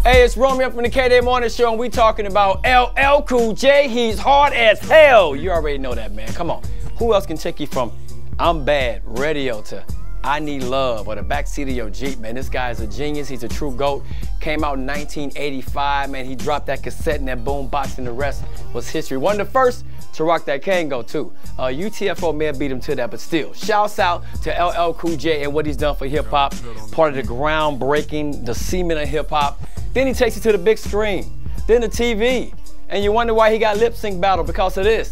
Hey, it's Romeo from the KDAY Morning Show, and we talking about LL Cool J. He's hard as hell. You already know that, man. Come on. Who else can take you from I'm Bad Radio to I Need Love or the backseat of your Jeep, man? This guy is a genius. He's a true GOAT. Came out in 1985, man. He dropped that cassette and that boom box, and the rest was history. One of the first to rock that Kango, too. UTFO may have beat him to that, but still. Shouts out to LL Cool J and what he's done for hip-hop. Part of the groundbreaking, the semen of hip-hop. Then he takes you to the big screen, then the TV, and you wonder why he got lip sync battle because of this.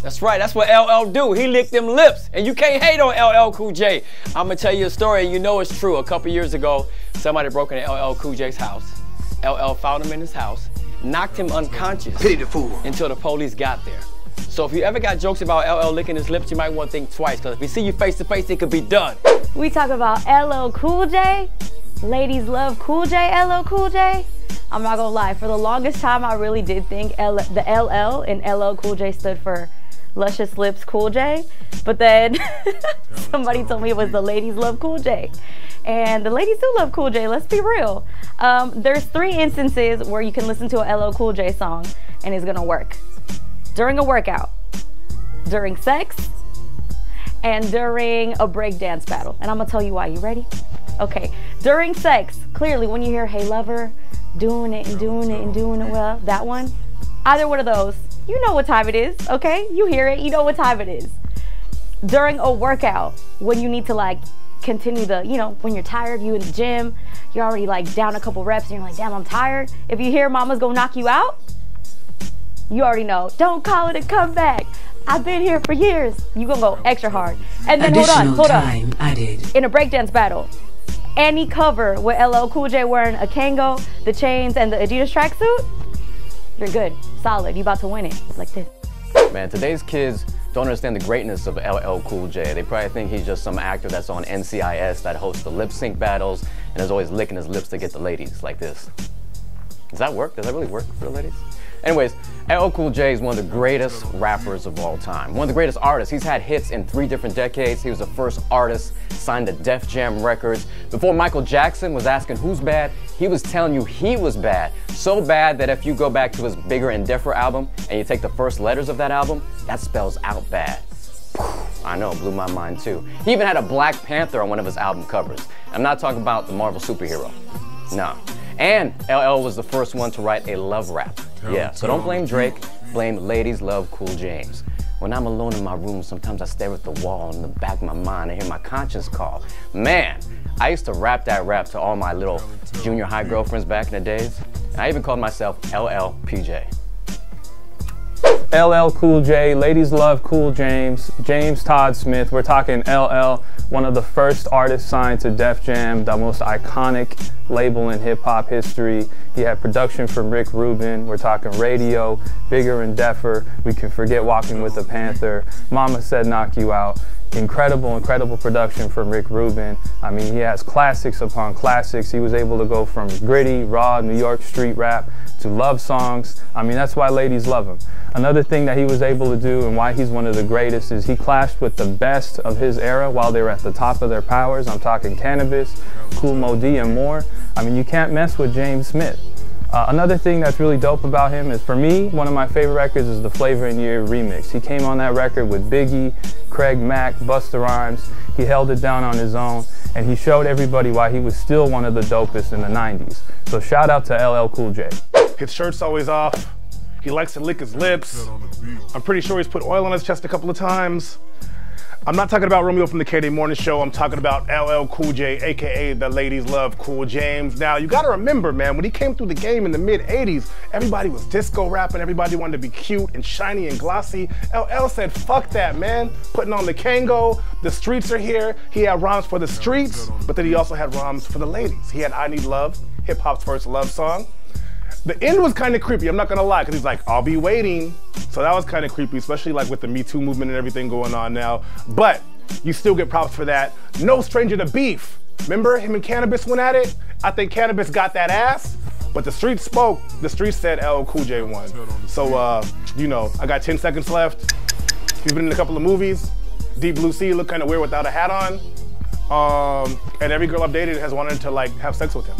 That's right, that's what LL do. He licked them lips, and you can't hate on LL Cool J. I'm gonna tell you a story, and you know it's true. A couple years ago, somebody broke into LL Cool J's house. LL found him in his house, knocked him unconscious until the police got there. So if you ever got jokes about LL licking his lips, you might want to think twice, because if he see you face to face, it could be done. We talk about LL Cool J. Ladies love Cool J, LL Cool J. I'm not gonna lie, for the longest time I really did think the LL in LL Cool J stood for Luscious Lips Cool J, but then somebody told me it was the ladies love Cool J. And the ladies do love Cool J, let's be real. There's 3 instances where you can listen to a LL Cool J song and it's gonna work. During a workout, during sex, and during a breakdance battle. And I'm gonna tell you why, you ready? Okay, during sex, clearly when you hear Hey Lover, doing it and doing it and doing it well, that one, either one of those, you know what time it is, okay? You hear it, you know what time it is. During a workout, when you need to like continue the, you know, when you're tired, you in the gym, you're already like down a couple reps and you're like, damn, I'm tired. If you hear Mama's gonna knock you out, you already know, don't call it a comeback. I've been here for years. You gonna go extra hard. And then hold on. In a breakdance battle, any cover with LL Cool J wearing a Kango, the chains, and the Adidas tracksuit, you're good, solid. You about to win it, like this. Man, today's kids don't understand the greatness of LL Cool J. They probably think he's just some actor that's on NCIS that hosts the lip sync battles and is always licking his lips to get the ladies, like this. Does that work? Does that really work for the ladies? Anyways, LL Cool J is one of the greatest rappers of all time. One of the greatest artists. He's had hits in 3 different decades. He was the first artist signed to Def Jam Records. Before Michael Jackson was asking who's bad, he was telling you he was bad. So bad that if you go back to his Bigger and Differ album and you take the first letters of that album, that spells out bad. I know, it blew my mind too. He even had a Black Panther on one of his album covers. I'm not talking about the Marvel superhero. No. And LL was the first one to write a love rap. Yeah, so don't blame Drake, blame Ladies Love Cool James. When I'm alone in my room, sometimes I stare at the wall in the back of my mind and hear my conscience call. Man, I used to rap that rap to all my little junior high girlfriends back in the days. And I even called myself LLPJ. LL Cool J, Ladies Love Cool James, James Todd Smith. We're talking LL, one of the first artists signed to Def Jam, the most iconic label in hip-hop history. He had production from Rick Rubin. We're talking Radio, Bigger and Deffer. We can forget Walking with the Panther. Mama Said Knock You Out. Incredible, incredible production from Rick Rubin. I mean, he has classics upon classics. He was able to go from gritty, raw New York street rap to love songs. I mean, that's why ladies love him. Another thing that he was able to do and why he's one of the greatest is he clashed with the best of his era while they were at the top of their powers. I'm talking Cannabis, Kool Moe Dee, and more. I mean, you can't mess with James Smith. Another thing that's really dope about him is, for me, one of my favorite records is the Flavor in Your Ear remix. He came on that record with Biggie, Craig Mack, Busta Rhymes. He held it down on his own, and he showed everybody why he was still one of the dopest in the 90s. So shout out to LL Cool J. His shirt's always off. He likes to lick his lips. I'm pretty sure he's put oil on his chest a couple of times. I'm not talking about Romeo from the KDAY Morning Show. I'm talking about LL Cool J, AKA the Ladies Love Cool James. Now, you gotta remember, man, when he came through the game in the mid-'80s, everybody was disco rapping, everybody wanted to be cute and shiny and glossy. LL said, fuck that, man. Putting on the Kango, the streets are here. He had rhymes for the streets, but then he also had rhymes for the ladies. He had I Need Love, hip-hop's first love song. The end was kind of creepy, I'm not gonna lie, because he's like, I'll be waiting. So that was kind of creepy, especially like with the Me Too movement and everything going on now. But you still get props for that. No stranger to beef. Remember, him and Cannabis went at it? I think Cannabis got that ass, but the streets spoke. The streets said LL Cool J won. So, you know, I got 10 seconds left. He's been in a couple of movies. Deep Blue Sea looked kind of weird without a hat on. And every girl I've dated has wanted to like have sex with him.